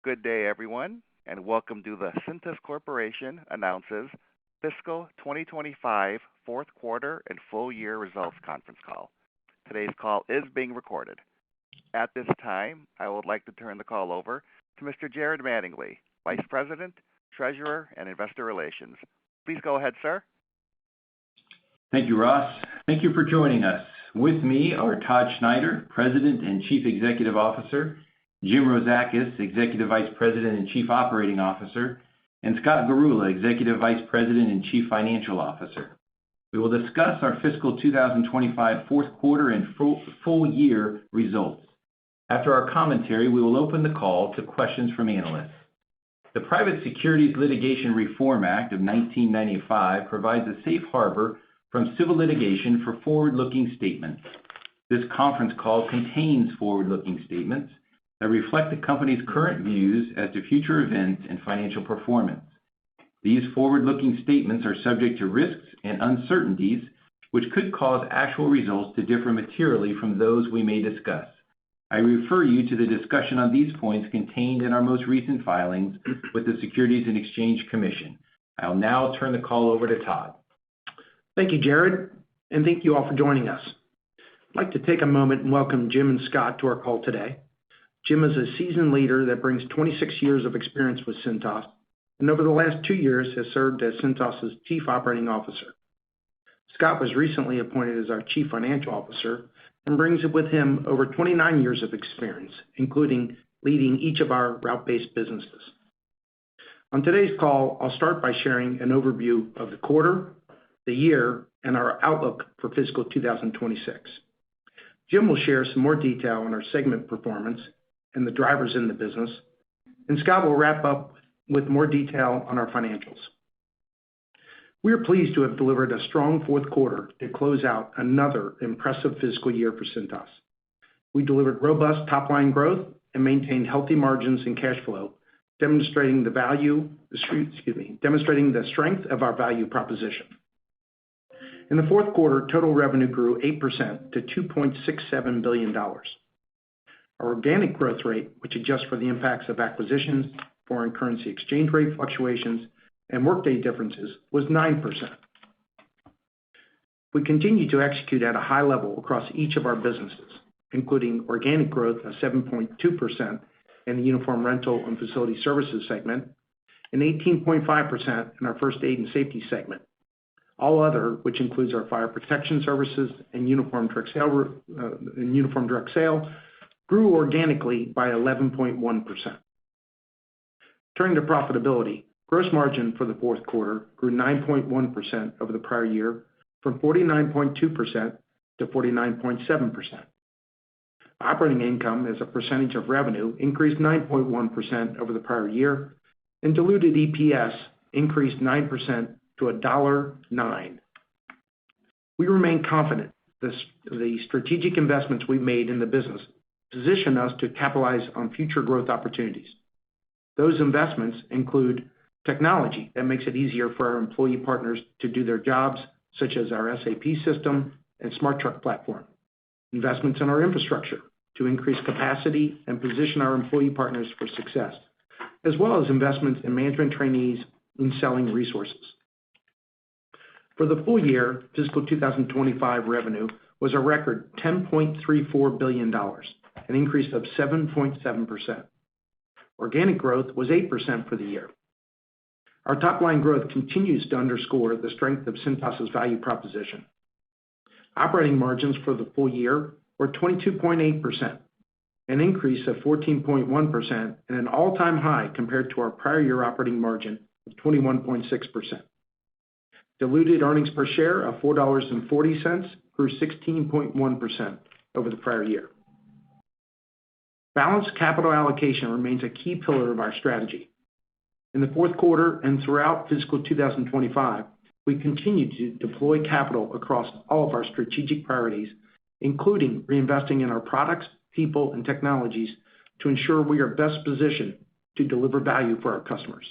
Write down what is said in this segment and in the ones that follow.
Good day, everyone, and welcome to the Cintas Corporation announces fiscal 2025 fourth quarter and full year results conference call. Today's call is being recorded. At this time, I would like to turn the call over to Mr. Jared Mattingly, Vice President, Treasurer, and Investor Relations. Please go ahead, sir. Thank you, Ross. Thank you for joining us. With me are Todd Schneider, President and Chief Executive Officer, Jim Rozakis, Executive Vice President and Chief Operating Officer, and Scott Garula, Executive Vice President and Chief Financial Officer. We will discuss our fiscal 2025 fourth quarter and full year results. After our commentary, we will open the call to questions from analysts. The Private Securities Litigation Reform Act of 1995 provides a safe harbor from civil litigation for forward-looking statements. This conference call contains forward-looking statements that reflect the company's current views as to future events and financial performance. These forward-looking statements are subject to risks and uncertainties, which could cause actual results to differ materially from those we may discuss. I refer you to the discussion on these points contained in our most recent filings with the Securities and Exchange Commission. I'll now turn the call over to Todd. Thank you, Jared, and thank you all for joining us. I'd like to take a moment and welcome Jim and Scott to our call today. Jim is a seasoned leader that brings 26 years of experience with Cintas, and over the last 2 years has served as Cintas's Chief Operating Officer. Scott was recently appointed as our Chief Financial Officer and brings with him over 29 years of experience, including leading each of our route-based businesses. On today's call, I'll start by sharing an overview of the quarter, the year, and our outlook for fiscal 2026. Jim will share some more detail on our segment performance and the drivers in the business, and Scott will wrap up with more detail on our financials. We are pleased to have delivered a strong fourth quarter to close out another impressive fiscal year for Cintas. We delivered robust top-line growth and maintained healthy margins and cash flow, demonstrating the strength of our value proposition. In the fourth quarter, total revenue grew 8% to $2.67 billion. Our organic growth rate, which adjusts for the impacts of acquisitions, foreign currency exchange rate fluctuations, and workday differences, was 9%. We continue to execute at a high level across each of our businesses, including organic growth of 7.2% in the Uniform Rental and Facility Services segment and 18.5% in our First Aid and Safety segment. All other, which includes our Fire Protection Services and Uniform Direct Sale, grew organically by 11.1%. Turning to profitability, gross margin for the fourth quarter grew 9.1% over the prior year, from 49.2% to 49.7%. Operating income as a percentage of revenue increased 9.1% over the prior year, and diluted EPS increased 9% to $1.09. We remain confident the strategic investments we've made in the business position us to capitalize on future growth opportunities. Those investments include technology that makes it easier for our employee partners to do their jobs, such as our SAP system and Smart Truck platform, investments in our infrastructure to increase capacity and position our employee partners for success, as well as investments in management trainees and selling resources. For the full year, fiscal 2025 revenue was a record $10.34 billion, an increase of 7.7%. Organic growth was 8% for the year. Our top-line growth continues to underscore the strength of Cintas's value proposition. Operating margins for the full year were 22.8%, an increase of 14.1% and an all-time high compared to our prior year operating margin of 21.6%. Diluted earnings per share of $4.40 grew 16.1% over the prior year. Balanced capital allocation remains a key pillar of our strategy. In the fourth quarter and throughout fiscal 2025, we continue to deploy capital across all of our strategic priorities, including reinvesting in our products, people, and technologies to ensure we are best positioned to deliver value for our customers.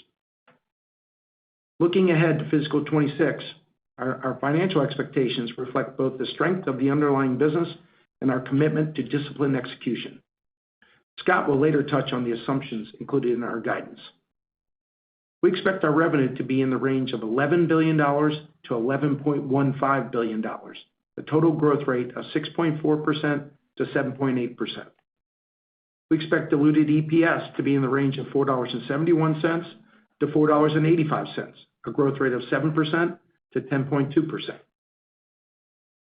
Looking ahead to fiscal 26, our financial expectations reflect both the strength of the underlying business and our commitment to disciplined execution. Scott will later touch on the assumptions included in our guidance. We expect our revenue to be in the range of $11 billion to $11.15 billion, a total growth rate of 6.4% to 7.8%. We expect diluted EPS to be in the range of $4.71 to $4.85, a growth rate of 7% to 10.2%.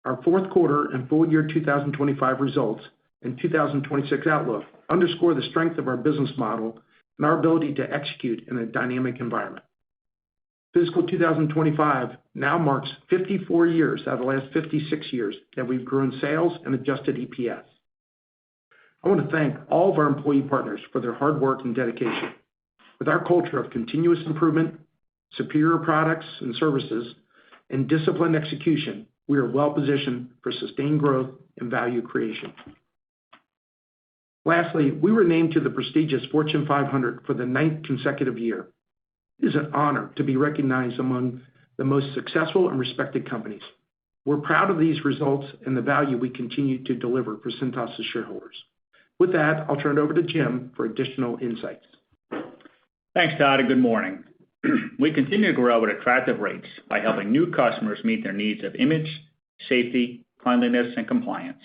Our fourth quarter and full year 2025 results and 2026 outlook underscore the strength of our business model and our ability to execute in a dynamic environment. Fiscal 2025 now marks 54 years out of the last 56 years that we've grown sales and adjusted EPS. I want to thank all of our employee partners for their hard work and dedication. With our culture of continuous improvement, superior products and services, and disciplined execution, we are well positioned for sustained growth and value creation. Lastly, we were named to the prestigious Fortune 500 for the 9th consecutive year. It is an honor to be recognized among the most successful and respected companies. We're proud of these results and the value we continue to deliver for Cintas' shareholders. With that, I'll turn it over to Jim for additional insights. Thanks, Todd, and good morning. We continue to grow at attractive rates by helping new customers meet their needs of image, safety, cleanliness, and compliance.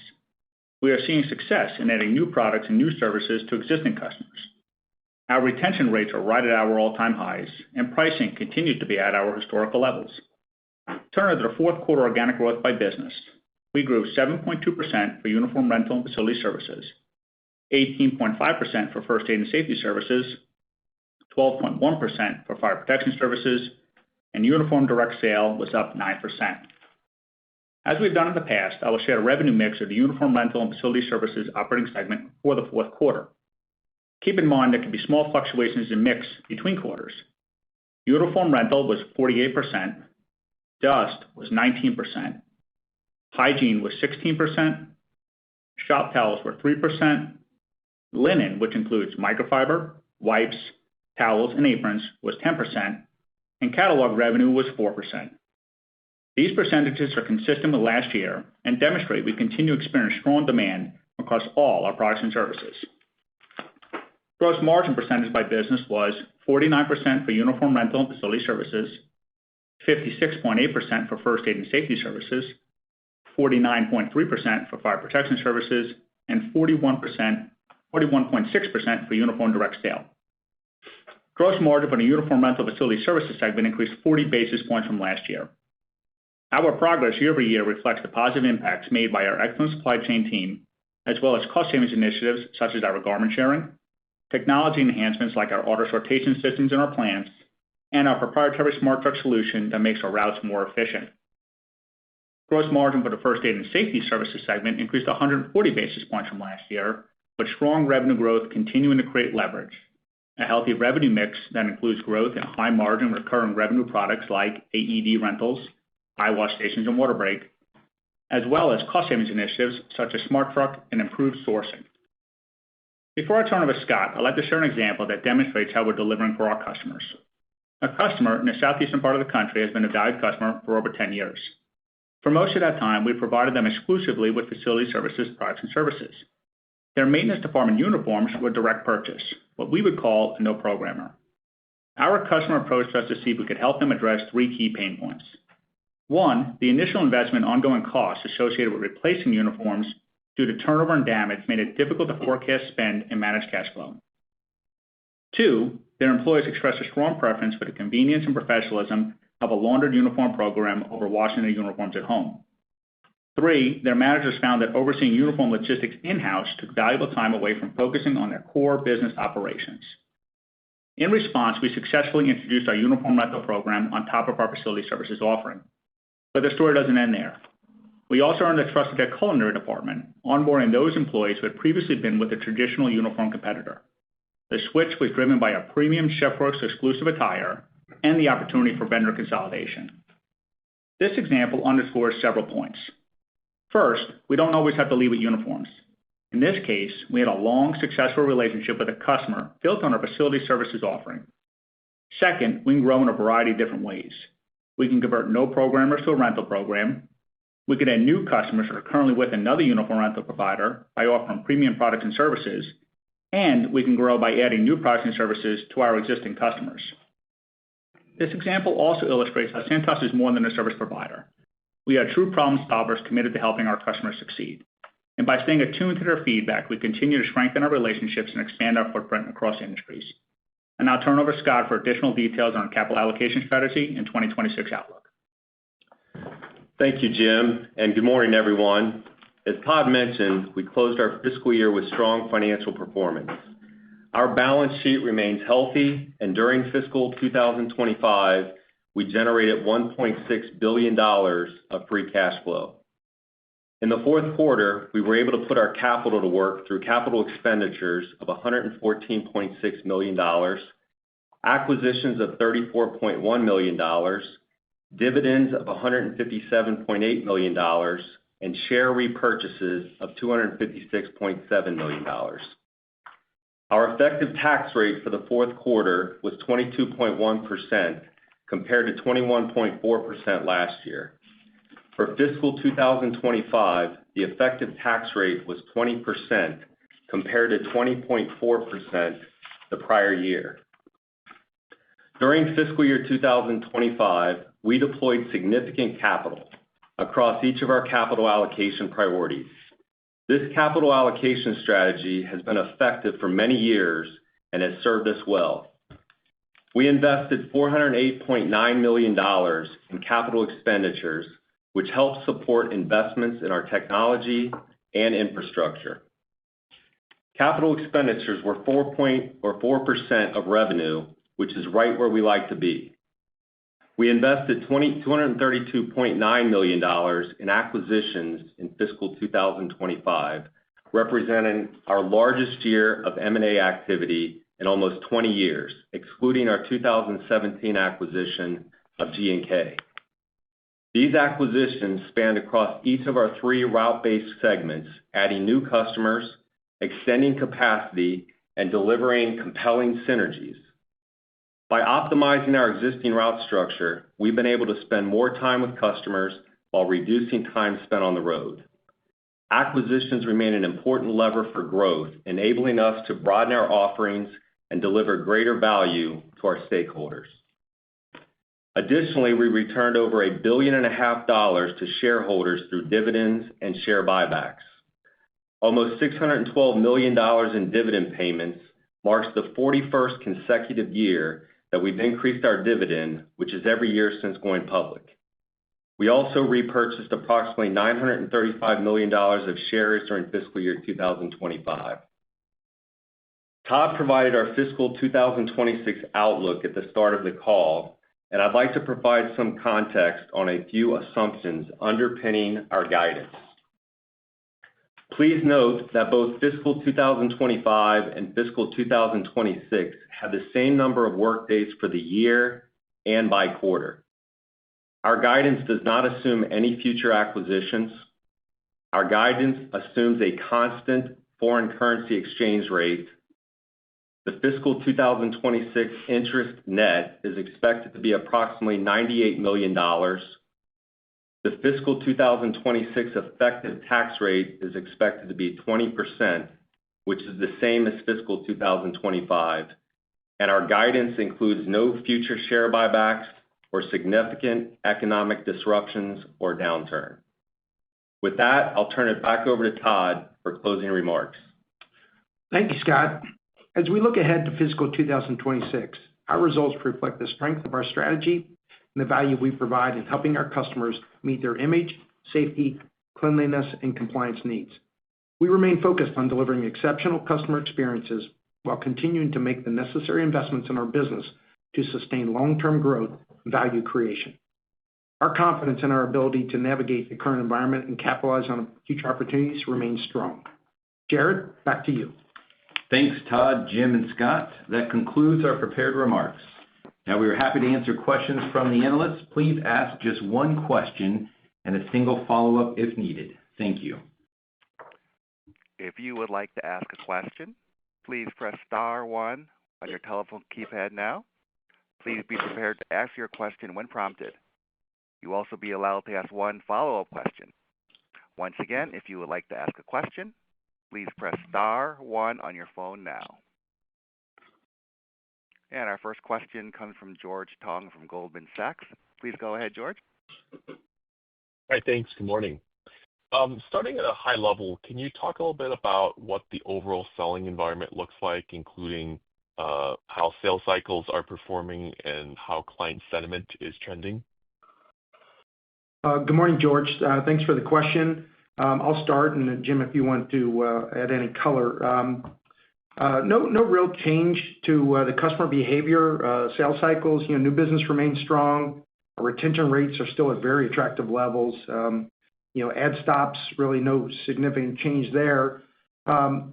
We are seeing success in adding new products and new services to existing customers. Our retention rates are right at our all-time highs, and pricing continues to be at our historical levels. Turning to the fourth quarter organic growth by business, we grew 7.2% for uniform rental and facility services, 18.5% for first aid and safety services, 12.1% for fire protection services, and uniform direct sale was up 9%. As we've done in the past, I will share a revenue mix of the uniform rental and facility services operating segment for the fourth quarter. Keep in mind there can be small fluctuations in mix between quarters. Uniform rental was 48%, dust was 19%, hygiene was 16%, shop towels were 3%, linen, which includes microfiber, wipes, towels, and aprons, was 10%, and catalog revenue was 4%. These percentages are consistent with last year and demonstrate we continue to experience strong demand across all our products and services. Gross margin percentage by business was 49% for uniform rental and facility services, 56.8% for first aid and safety services, 49.3% for fire protection services, and 41.6% for uniform direct sale. Gross margin for the uniform rental facility services segment increased 40 basis points from last year. Our progress year over year reflects the positive impacts made by our excellent supply chain team, as well as cost savings initiatives such as our garment sharing, technology enhancements like our auto sortation systems in our plants, and our proprietary smart truck solution that makes our routes more efficient. Gross margin for the first aid and safety services segment increased 140 basis points from last year, with strong revenue growth continuing to create leverage. A healthy revenue mix that includes growth in high margin recurring revenue products like AED rentals, eye wash stations, and water break, as well as cost savings initiatives such as smart truck and improved sourcing. Before I turn over to Scott, I'd like to share an example that demonstrates how we're delivering for our customers. A customer in the southeastern part of the country has been a valued customer for over 10 years. For most of that time, we provided them exclusively with facility services, products, and services. Their maintenance department uniforms were direct purchase, what we would call a no-programmer. Our customer approached us to see if we could help them address three key pain points. One, the initial investment and ongoing costs associated with replacing uniforms due to turnover and damage made it difficult to forecast spend and manage cash flow. Two, their employees expressed a strong preference for the convenience and professionalism of a laundered uniform program over washing their uniforms at home. Three, their managers found that overseeing uniform logistics in-house took valuable time away from focusing on their core business operations. In response, we successfully introduced our uniform rental program on top of our facility services offering. But the story doesn't end there. We also earned the trust of their culinary department, onboarding those employees who had previously been with a traditional uniform competitor. The switch was driven by a premium ChefWorks exclusive attire and the opportunity for vendor consolidation. This example underscores several points. First, we don't always have to lead with uniforms. In this case, we had a long, successful relationship with a customer built on our facility services offering. Second, we can grow in a variety of different ways. We can convert no programmers to a rental program. We can add new customers who are currently with another uniform rental provider by offering premium products and services. and we can grow by adding new products and services to our existing customers. This example also illustrates how Cintas is more than a service provider. We are true problem solvers committed to helping our customers succeed. And by staying attuned to their feedback, we continue to strengthen our relationships and expand our footprint across industries. And I'll turn over to Scott for additional details on our capital allocation strategy and 2026 outlook. Thank you, Jim, and good morning, everyone. As Todd mentioned, we closed our fiscal year with strong financial performance. Our balance sheet remains healthy, and during fiscal 2025, we generated $1.6 billion of free cash flow. In the fourth quarter, we were able to put our capital to work through capital expenditures of $114.6 million, acquisitions of $34.1 million, dividends of $157.8 million, and share repurchases of $256.7 million. Our effective tax rate for the fourth quarter was 22.1% compared to 21.4% last year. For fiscal 2025, the effective tax rate was 20% compared to 20.4% the prior year. During fiscal year 2025, we deployed significant capital across each of our capital allocation priorities. This capital allocation strategy has been effective for many years and has served us well. We invested $408.9 million in capital expenditures, which helped support investments in our technology and infrastructure. Capital expenditures were 4% of revenue, which is right where we like to be. We invested $232.9 million in acquisitions in fiscal 2025, representing our largest year of M&A activity in almost 20 years, excluding our 2017 acquisition of G&K. These acquisitions spanned across each of our three route-based segments, adding new customers, extending capacity, and delivering compelling synergies. By optimizing our existing route structure, we've been able to spend more time with customers while reducing time spent on the road. Acquisitions remain an important lever for growth, enabling us to broaden our offerings and deliver greater value to our stakeholders. Additionally, we returned over $1.5 billion to shareholders through dividends and share buybacks. Almost $612 million in dividend payments marks the 41st consecutive year that we've increased our dividend, which is every year since going public. We also repurchased approximately $935 million of shares during fiscal year 2025. Todd provided our fiscal 2026 outlook at the start of the call, and I'd like to provide some context on a few assumptions underpinning our guidance. Please note that both fiscal 2025 and fiscal 2026 have the same number of workdays for the year and by quarter. Our guidance does not assume any future acquisitions. Our guidance assumes a constant foreign currency exchange rate. The fiscal 2026 interest net is expected to be approximately $98 million. The fiscal 2026 effective tax rate is expected to be 20%, which is the same as fiscal 2025, and our guidance includes no future share buybacks or significant economic disruptions or downturn. With that, I'll turn it back over to Todd for closing remarks. Thank you, Scott. As we look ahead to fiscal 2026, our results reflect the strength of our strategy and the value we provide in helping our customers meet their image, safety, cleanliness, and compliance needs. We remain focused on delivering exceptional customer experiences while continuing to make the necessary investments in our business to sustain long-term growth and value creation. Our confidence in our ability to navigate the current environment and capitalize on future opportunities remains strong. Jared, back to you. Thanks, Todd, Jim, and Scott. That concludes our prepared remarks. Now, we are happy to answer questions from the analysts. Please ask just one question and a single follow-up if needed. Thank you. If you would like to ask a question, please press star one on your telephone keypad now. Please be prepared to ask your question when prompted. You will also be allowed to ask one follow-up question. Once again, if you would like to ask a question, please press star one on your phone now. And our first question comes from George Tong from Goldman Sachs. Please go ahead, George. Hi, thanks. Good morning. Starting at a high level, can you talk a little bit about what the overall selling environment looks like, including how sales cycles are performing and how client sentiment is trending? Good morning, George. Thanks for the question. I'll start, and Jim, if you want to add any color. No real change to the customer behavior. Sales cycles, new business remains strong. Our retention rates are still at very attractive levels. Add stops, really no significant change there. Clearly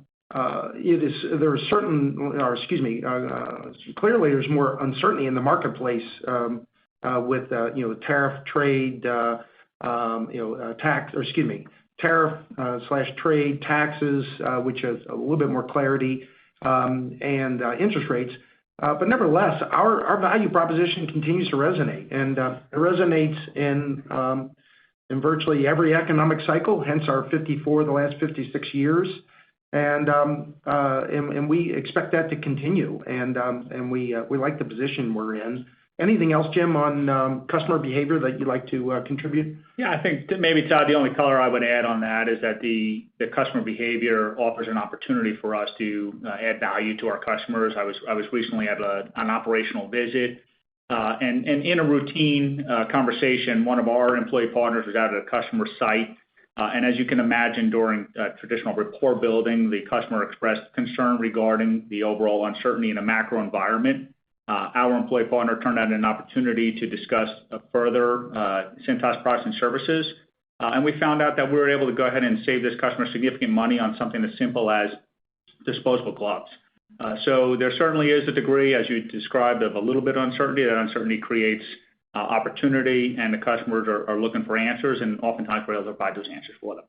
there's more uncertainty in the marketplace with tariff trade, tariff/trade taxes, which has a little bit more clarity, and interest rates. But nevertheless, our value proposition continues to resonate, and it resonates in virtually every economic cycle, hence our 54 the last 56 years. And we expect that to continue, and we like the position we're in. Anything else, Jim, on customer behavior that you'd like to contribute? Yeah, I think maybe, Todd, the only color I would add on that is that the customer behavior offers an opportunity for us to add value to our customers. I was recently at an operational visit, and in a routine conversation, one of our employee partners was out at a customer site. And as you can imagine, during traditional rapport building, the customer expressed concern regarding the overall uncertainty in a macro environment. Our employee partner turned out an opportunity to discuss further Cintas products and services, and we found out that we were able to go ahead and save this customer significant money on something as simple as disposable gloves. So there certainly is a degree, as you described, of a little bit of uncertainty. That uncertainty creates opportunity, and the customers are looking for answers, and oftentimes we're able to provide those answers for them.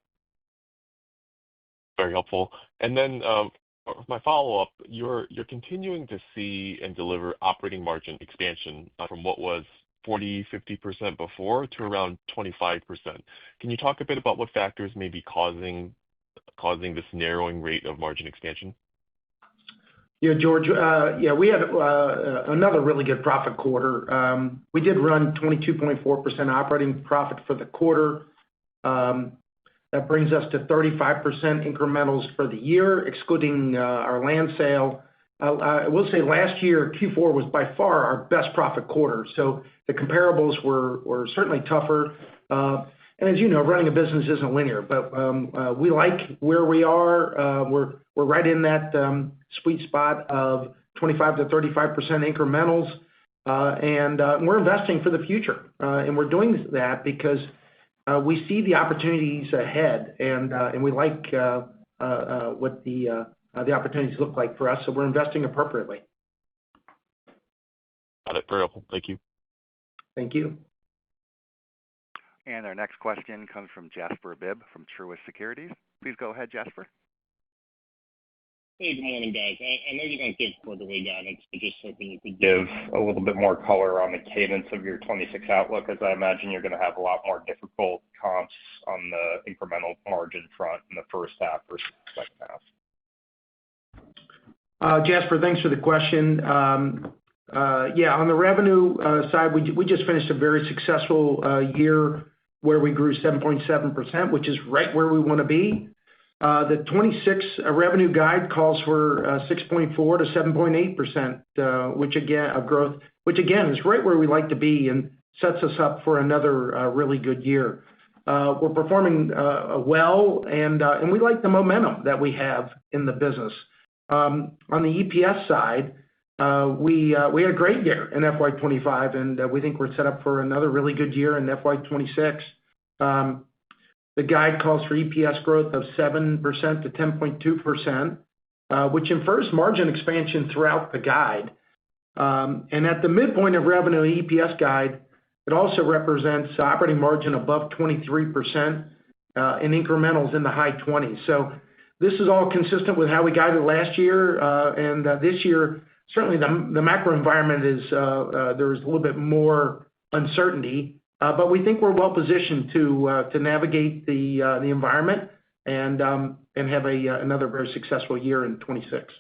Very helpful. And then my follow-up, you're continuing to see and deliver operating margin expansion from what was 40-50% before to around 25%. Can you talk a bit about what factors may be causing this narrowing rate of margin expansion? Yeah, George. We had another really good profit quarter. We did run 22.4% operating profit for the quarter. That brings us to 35% incrementals for the year, excluding our land sale. I will say last year, Q4 was by far our best profit quarter, so the comparables were certainly tougher. And as you know, running a business isn't linear, but we like where we are. We're right in that sweet spot of 25 to 35% incrementals, and we're investing for the future. And we're doing that because we see the opportunities ahead, and we like what the opportunities look like for us, so we're investing appropriately. Got it. Very helpful. Thank you. Thank you. And our next question comes from Jasper Bibb from Truist Securities. Please go ahead, Jasper. Hey, good morning, guys. I know you don't give quarterly guidance, but just hoping you could give a little bit more color on the cadence of your 26 outlook, as I imagine you're going to have a lot more difficult comps on the incremental margin front in the first half versus the second half. Jasper, thanks for the question. On the revenue side, we just finished a very successful year where we grew 7.7%, which is right where we want to be. The 26 revenue guide calls for 6.4 to 7.8%, which again is right where we like to be and sets us up for another really good year. We're performing well, and we like the momentum that we have in the business. On the EPS side, we had a great year in FY25, and we think we're set up for another really good year in FY26. The guide calls for EPS growth of 7% to 10.2%, which infers margin expansion throughout the guide. And at the midpoint of revenue EPS guide, it also represents operating margin above 23% and incrementals in the high 20s. So this is all consistent with how we guided last year, and this year, certainly the macro environment there's a little bit more uncertainty, but we think we're well positioned to navigate the environment and have another very successful year in 26.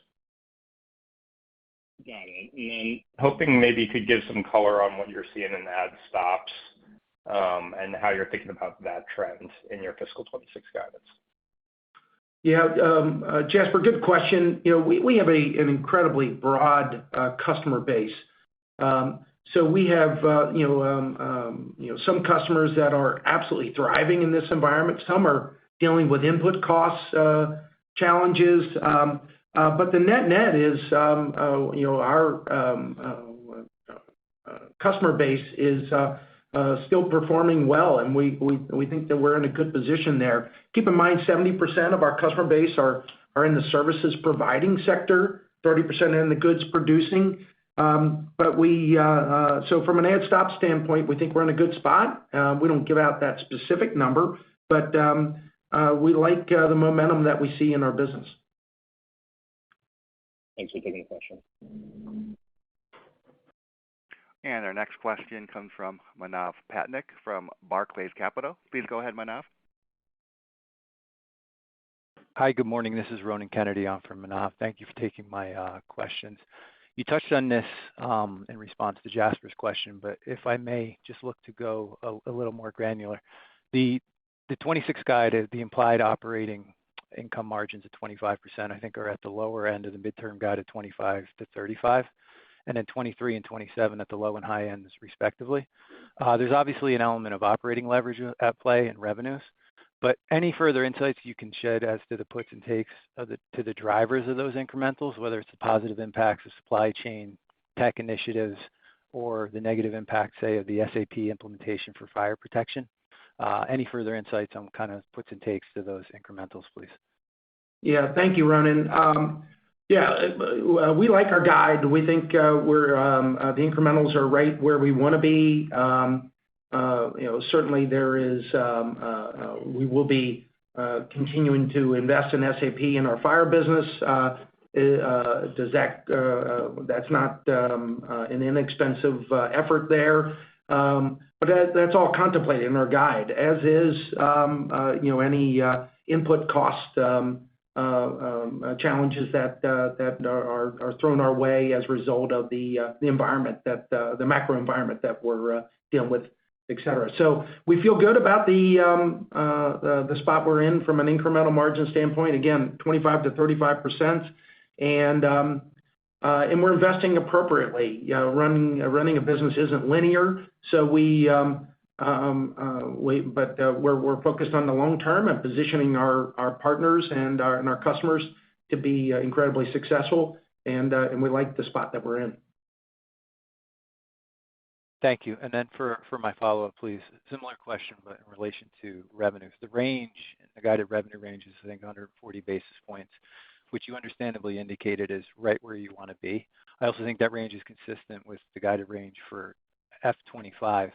Got it. And then hoping maybe you could give some color on what you're seeing in add stops, and how you're thinking about that trend in your fiscal 26 guidance. Yeah, Jasper, good question. We have an incredibly broad customer base. So we have some customers that are absolutely thriving in this environment. Some are dealing with input costs challenges. But the net is our customer base is still performing well, and we think that we're in a good position there. Keep in mind, 70% of our customer base are in the services providing sector, 30% in the goods producing. But so from an add stop standpoint, we think we're in a good spot. We don't give out that specific number, but we like the momentum that we see in our business. Thanks for taking the question. And our next question comes from Manav Patnaik from Barclays Capital. Please go ahead, Manav. Hi, good morning. This is Ronan Kennedy on for Manav. Thank you for taking my questions. You touched on this in response to Jasper's question, but if I may just look to go a little more granular. The 26 guide, the implied operating income margins of 25%, I think are at the lower end of the midterm guide of 25 to 35, and then 23 and 27 at the low and high ends respectively. There's obviously an element of operating leverage at play in revenues, but any further insights you can shed as to the puts and takes to the drivers of those incrementals, whether it's the positive impacts of supply chain tech initiatives or the negative impact, say, of the SAP implementation for fire protection. Any further insights on kind of puts and takes to those incrementals, please? Yeah, thank you, Ronan. We like our guide. We think the incrementals are right where we want to be. Certainly there is. We will be continuing to invest in SAP in our fire business. That's not an inexpensive effort there. But that's all contemplated in our guide, as is any input cost challenges that are thrown our way as a result of the environment the macro environment that we're dealing with, et cetera. So we feel good about the spot we're in from an incremental margin standpoint. Again, 25 to 35%, and we're investing appropriately. Running a business isn't linear, so we're focused on the long term and positioning our partners and our customers to be incredibly successful, and we like the spot that we're in. Thank you. And then for my follow-up, please, similar question, but in relation to revenues. The guided revenue range is, I think, 140 basis points, which you understandably indicated is right where you want to be. I also think that range is consistent with the guided range for F25.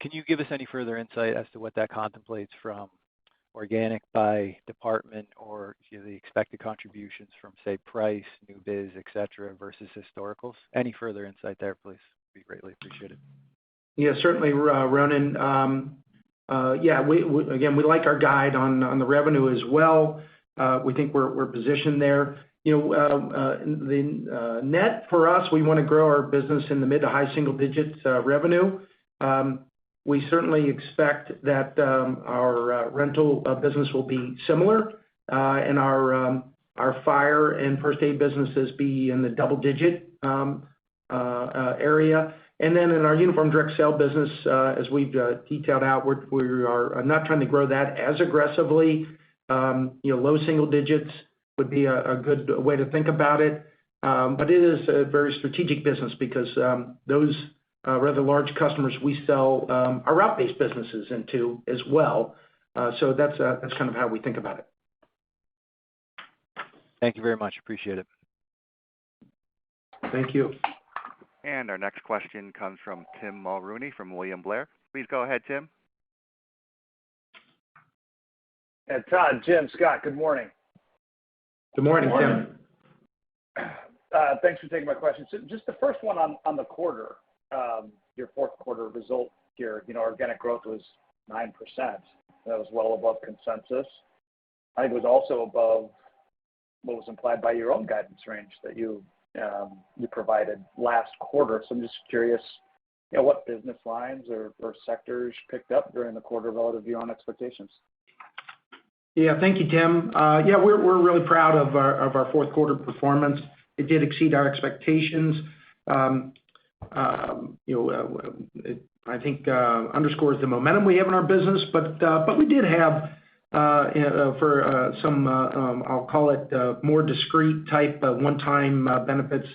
Can you give us any further insight as to what that contemplates from organic by department, or the expected contributions from, say, price, new biz, et cetera, versus historicals? Any further insight there, please, would be greatly appreciated. Yeah, certainly, Ronan. We like our guide on the revenue as well. We think we're positioned there. The net for us, we want to grow our business in the mid to high single digits revenue. We certainly expect that our rental business will be similar, and our fire and first aid businesses be in the double digit area. And then in our uniform direct sale business, as we've detailed out, we are not trying to grow that as aggressively. Low single digits would be a good way to think about it. But it is a very strategic business because those rather large customers we sell our route-based businesses into as well. So that's kind of how we think about it. Thank you very much. Appreciate it. Thank you. And our next question comes from Tim Mulrooney from William Blair. Please go ahead, Tim. Todd, Jim, Scott, good morning. Good morning, Tim. Thanks for taking my question. So just the first one on the quarter, your fourth quarter result here, organic growth was 9%. That was well above consensus. I think it was also above what was implied by your own guidance range that you provided last quarter. So I'm just curious, what business lines or sectors picked up during the quarter relative to your own expectations? Yeah, thank you, Tim. Yeah, we're really proud of our fourth quarter performance. It did exceed our expectations. I think underscores the momentum we have in our business, but we did have for some I'll call it more discrete type one-time benefits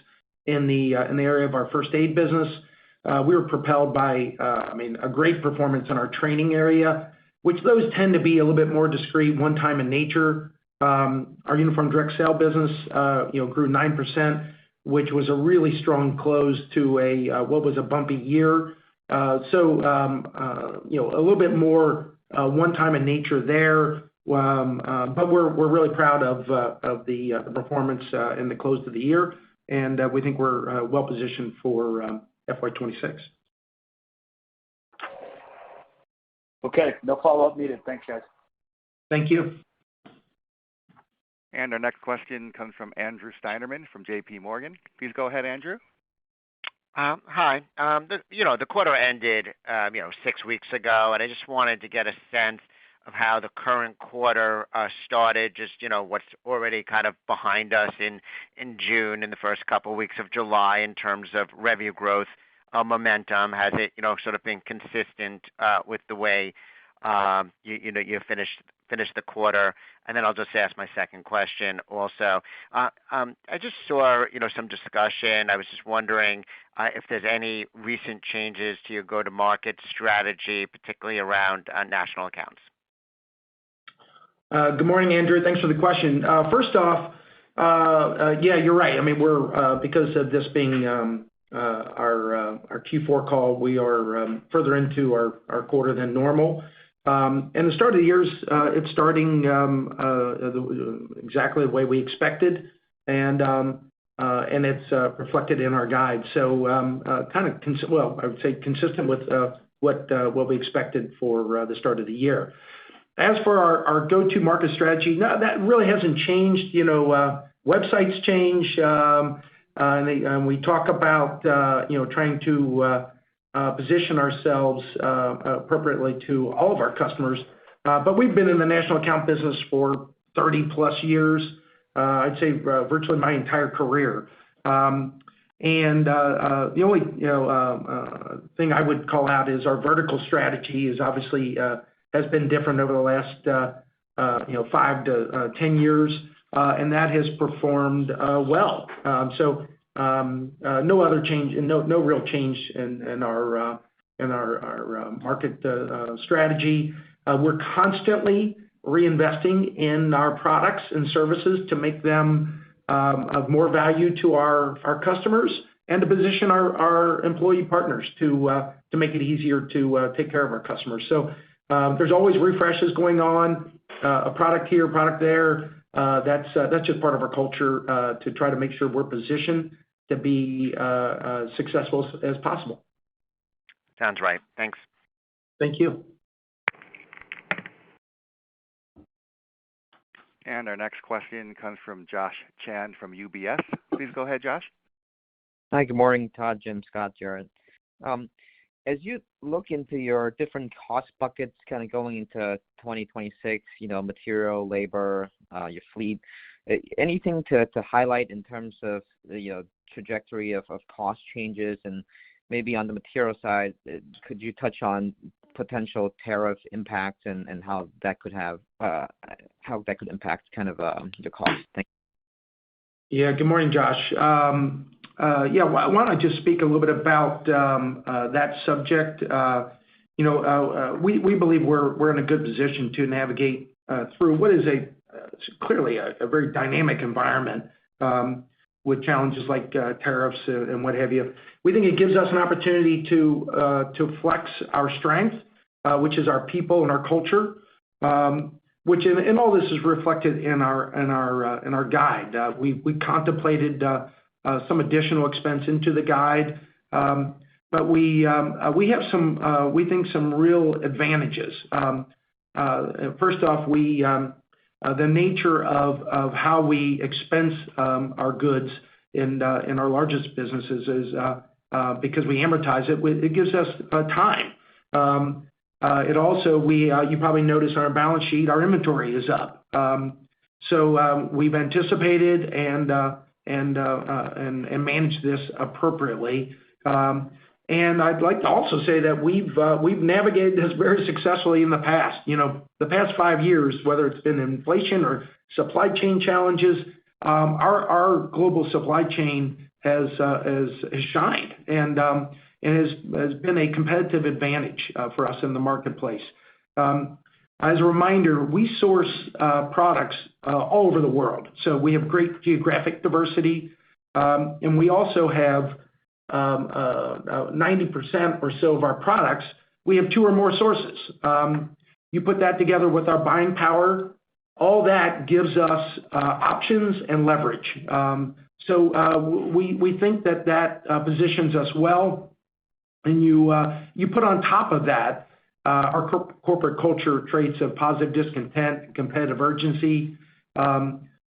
in the area of our first aid business. We were propelled by a great performance in our training area, which those tend to be a little bit more discrete, one-time in nature. Our uniform direct sale business grew 9%, which was a really strong close to what was a bumpy year. So a little bit more one-time in nature there, but we're really proud of the performance in the close of the year, and we think we're well positioned for FY26. Okay, no follow-up needed. Thanks, guys. Thank you. And our next question comes from Andrew Steinerman from J.P. Morgan. Please go ahead, Andrew. Hi. The quarter ended, 6 weeks ago, and I just wanted to get a sense of how the current quarter started, just, what's already kind of behind us in June and the first couple of weeks of July in terms of revenue growth momentum. Has it, sort of been consistent with the way you finished the quarter? And then I'll just ask my second question also. I just saw, some discussion. I was just wondering if there's any recent changes to your go-to-market strategy, particularly around national accounts. Good morning, Andrew. Thanks for the question. First off, yeah, you're right. I mean, we're because of this being our Q4 call, we are further into our quarter than normal. And the start of the year, it's starting exactly the way we expected, and it's reflected in our guide. So I would say consistent with what we expected for the start of the year. As for our go-to-market strategy, no, that really hasn't changed. Websites change, and we talk about trying to position ourselves appropriately to all of our customers. But we've been in the national account business for 30+ years. I'd say virtually my entire career. And the only thing I would call out is our vertical strategy is obviously has been different over the last 5 to 10 years, and that has performed well. So no other change, no real change in our market strategy. We're constantly reinvesting in our products and services to make them of more value to our customers and to position our employee partners to make it easier to take care of our customers. So there's always refreshes going on, a product here, product there. That's just part of our culture to try to make sure we're positioned to be successful as possible. Sounds right. Thanks. Thank you. And our next question comes from Josh Chan from UBS. Please go ahead, Josh. Hi, good morning, Todd, Jim, Scott, Jared. As you look into your different cost buckets kind of going into 2026, material, labor, your fleet, anything to highlight in terms of the trajectory of cost changes? And maybe on the material side, could you touch on potential tariff impacts and how that could impact kind of the cost? Thank you. Yeah, good morning, Josh. Why don't I just speak a little bit about that subject? We believe we're in a good position to navigate through what is clearly a very dynamic environment with challenges like tariffs and what have you. We think it gives us an opportunity to flex our strength, which is our people and our culture, which in all this is reflected in our guide. We contemplated some additional expense into the guide, but we have some we think some real advantages. First off, we the nature of how we expense our goods in our largest businesses is because we amortize it, it gives us time. It also, you probably noticed on our balance sheet, our inventory is up. So we've anticipated and managed this appropriately. And I'd like to also say that we've navigated this very successfully in the past. The past 5 years, whether it's been inflation or supply chain challenges, our global supply chain has shined and has been a competitive advantage for us in the marketplace. As a reminder, we source products all over the world, so we have great geographic diversity, and we also have 90% or so of our products, we have 2 or more sources. You put that together with our buying power, all that gives us options and leverage. So we think that positions us well. And you put on top of that our corporate culture traits of positive discontent and competitive urgency.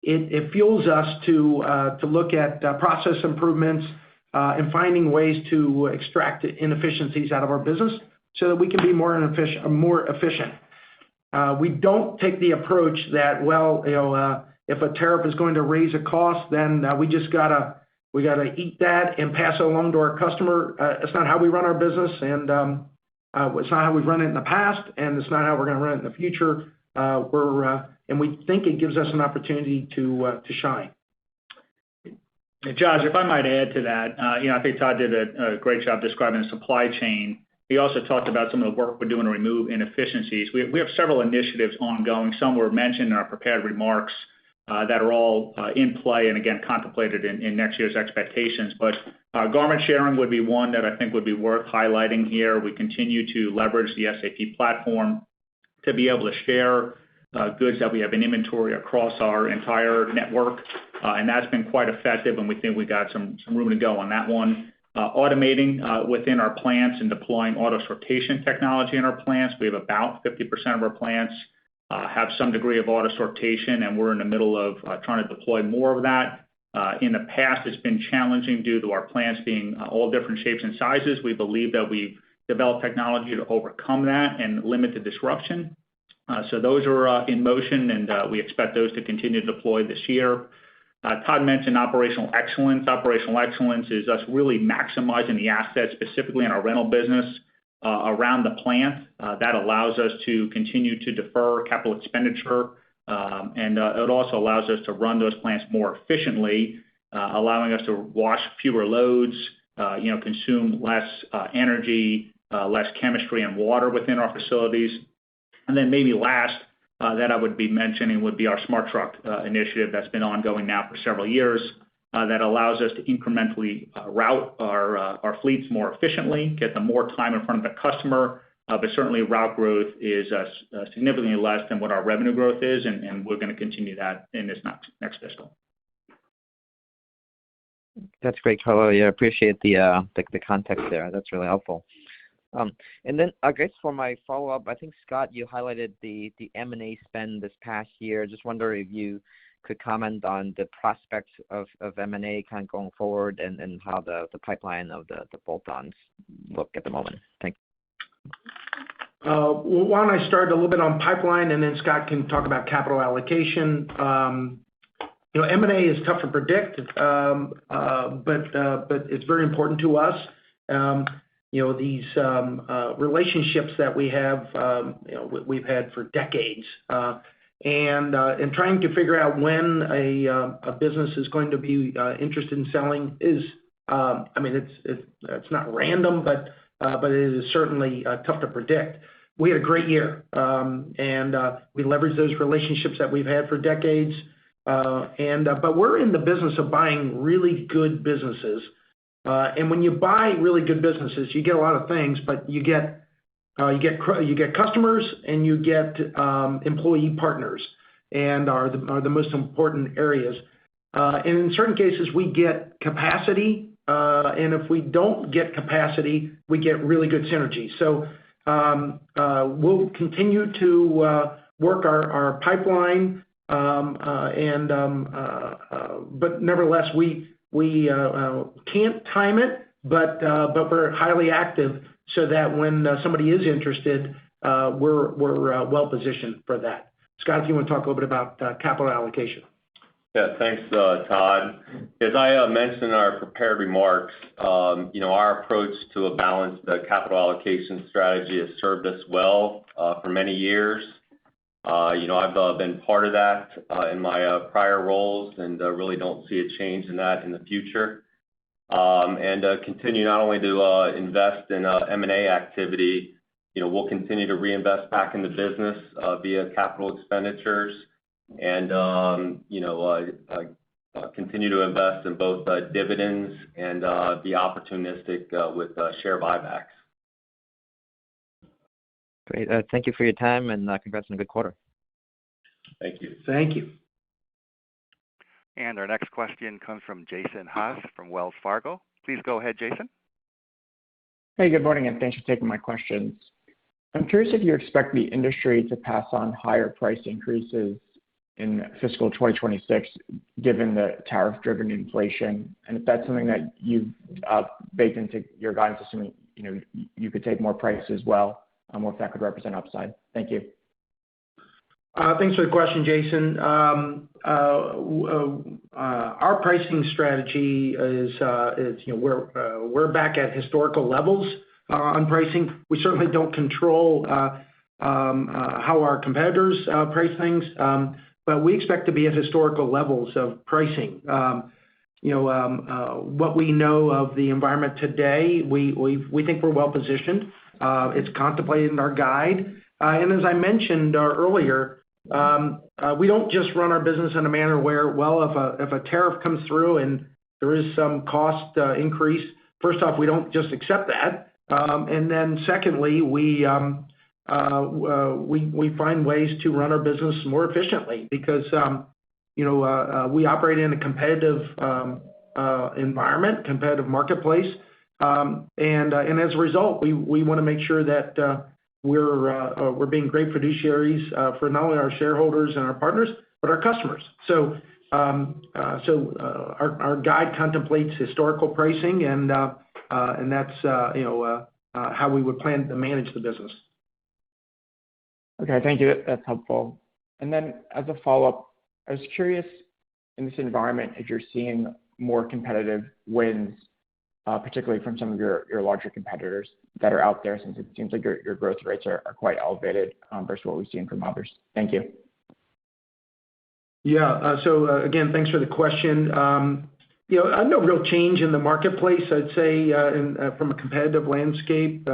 It fuels us to look at process improvements and finding ways to extract inefficiencies out of our business so that we can be more efficient. We don't take the approach that, if a tariff is going to raise a cost, then we gotta eat that and pass it along to our customer. It's not how we run our business, and it's not how we've run it in the past, and it's not how we're going to run it in the future. And we think it gives us an opportunity to shine. Josh, if I might add to that, I think Todd did a great job describing the supply chain. He also talked about some of the work we're doing to remove inefficiencies. We have several initiatives ongoing. Some were mentioned in our prepared remarks that are all in play and, again, contemplated in next year's expectations. But garment sharing would be one that I think would be worth highlighting here. We continue to leverage the SAP platform to be able to share goods that we have in inventory across our entire network, and that's been quite effective, and we think we got some room to go on that one. Automating within our plants and deploying auto sortation technology in our plants. We have about 50% of our plants have some degree of auto sortation, and we're in the middle of trying to deploy more of that. In the past, it's been challenging due to our plants being all different shapes and sizes. We believe that we've developed technology to overcome that and limit the disruption. So those are in motion, and we expect those to continue to deploy this year. Todd mentioned operational excellence. Operational excellence is us really maximizing the assets, specifically in our rental business, around the plant. That allows us to continue to defer capital expenditure, and it also allows us to run those plants more efficiently, allowing us to wash fewer loads, consume less energy, less chemistry and water within our facilities. And then maybe last that I would be mentioning would be our Smart Truck initiative that's been ongoing now for several years that allows us to incrementally route our fleets more efficiently, get them more time in front of the customer, but certainly route growth is significantly less than what our revenue growth is, and we're going to continue that in this next fiscal. That's great, Carlo. Yeah, I appreciate the context there. That's really helpful. And then I guess for my follow-up, I think, Scott, you highlighted the M&A spend this past year. Just wonder if you could comment on the prospects of M&A kind of going forward and how the pipeline of the bolt-ons look at the moment. Thank you. Why don't I start a little bit on pipeline, and then Scott can talk about capital allocation. M&A is tough to predict, but it's very important to us. These relationships that we have, we've had for decades, and trying to figure out when a business is going to be interested in selling is, it's not random, but it is certainly tough to predict. We had a great year, and we leveraged those relationships that we've had for decades. But we're in the business of buying really good businesses. And when you buy really good businesses, you get a lot of things, but you get customers and you get employee partners, and are the most important areas. And in certain cases, we get capacity, and if we don't get capacity, we get really good synergy. So we'll continue to work our pipeline But nevertheless, we can't time it, but we're highly active so that when somebody is interested, we're well positioned for that. Scott, if you want to talk a little bit about capital allocation. Yeah, thanks, Todd. As I mentioned in our prepared remarks, our approach to a balanced capital allocation strategy has served us well for many years. I've been part of that in my prior roles and really don't see a change in that in the future. And continue not only to invest in M&A activity, we'll continue to reinvest back in the business via capital expenditures and continue to invest in both dividends and be opportunistic with share buybacks. Great. Thank you for your time, and congrats on a good quarter. Thank you. Thank you. And our next question comes from Jason Haas from Wells Fargo. Please go ahead, Jason. Hey, good morning, and thanks for taking my questions. I'm curious if you expect the industry to pass on higher price increases in fiscal 2026, given the tariff-driven inflation, and if that's something that you've baked into your guidance, assuming you could take more price as well, or if that could represent upside. Thank you. Thanks for the question, Jason. Our pricing strategy is we're back at historical levels on pricing. We certainly don't control how our competitors price things, but we expect to be at historical levels of pricing. What we know of the environment today, we think we're well positioned. It's contemplated in our guide. And as I mentioned earlier, we don't just run our business in a manner where, if a tariff comes through and there is some cost increase, first off, we don't just accept that. And then secondly, we find ways to run our business more efficiently because, we operate in a competitive environment, competitive marketplace. And as a result, we want to make sure that we're being great fiduciaries for not only our shareholders and our partners, but our customers. So our guide contemplates historical pricing, and that's how we would plan to manage the business. Okay, thank you. That's helpful. And then as a follow-up, I was curious in this environment if you're seeing more competitive wins, particularly from some of your larger competitors that are out there, since it seems like your growth rates are quite elevated versus what we've seen from others. Thank you. Yeah. So again, thanks for the question. No real change in the marketplace, I'd say, from a competitive landscape.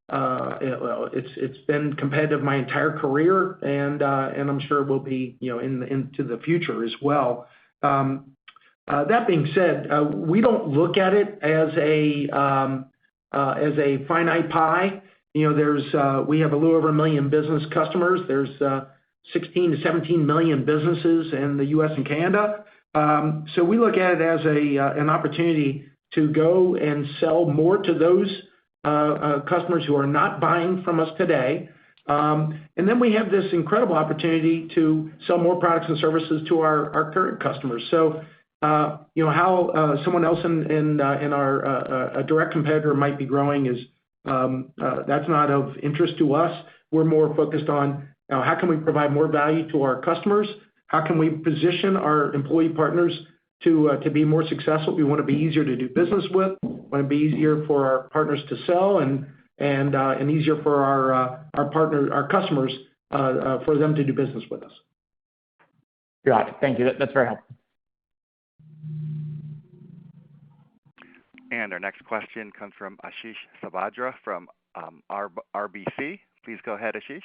It's been competitive my entire career, and I'm sure it will be, into the future as well. That being said, we don't look at it as a finite pie. We have a little over 1 million business customers. There's 16 to 17 million businesses in the U.S. and Canada. So we look at it as an opportunity to go and sell more to those customers who are not buying from us today. And then we have this incredible opportunity to sell more products and services to our current customers. So, how someone else in our direct competitor might be growing is that's not of interest to us. We're more focused on how can we provide more value to our customers? How can we position our employee partners to be more successful? We want to be easier to do business with. We want to be easier for our partners to sell, and easier for our customers for them to do business with us. Got it. Thank you. That's very helpful. And our next question comes from Ashish Sabadra from RBC. Please go ahead, Ashish.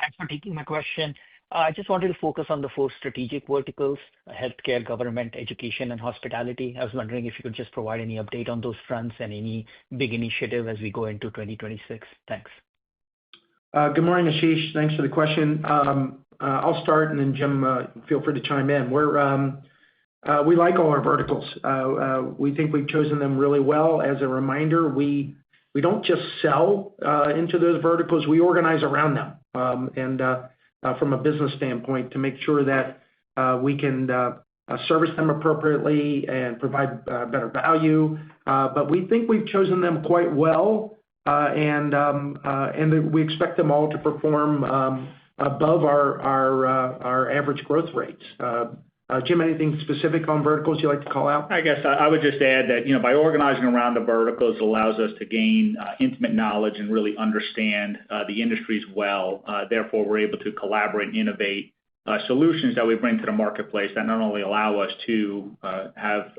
Thanks for taking my question. I just wanted to focus on the 4 strategic verticals: healthcare, government, education, and hospitality. I was wondering if you could just provide any update on those fronts and any big initiative as we go into 2026. Thanks. Good morning, Ashish. Thanks for the question. I'll start, and then Jim, feel free to chime in. We like all our verticals. We think we've chosen them really well. As a reminder, we don't just sell into those verticals; we organize around them. And from a business standpoint to make sure that we can service them appropriately and provide better value. But we think we've chosen them quite well, and we expect them all to perform above our average growth rates. Jim, anything specific on verticals you'd like to call out? I guess I would just add that, by organizing around the verticals, it allows us to gain intimate knowledge and really understand the industries well. Therefore, we're able to collaborate and innovate solutions that we bring to the marketplace that not only allow us to have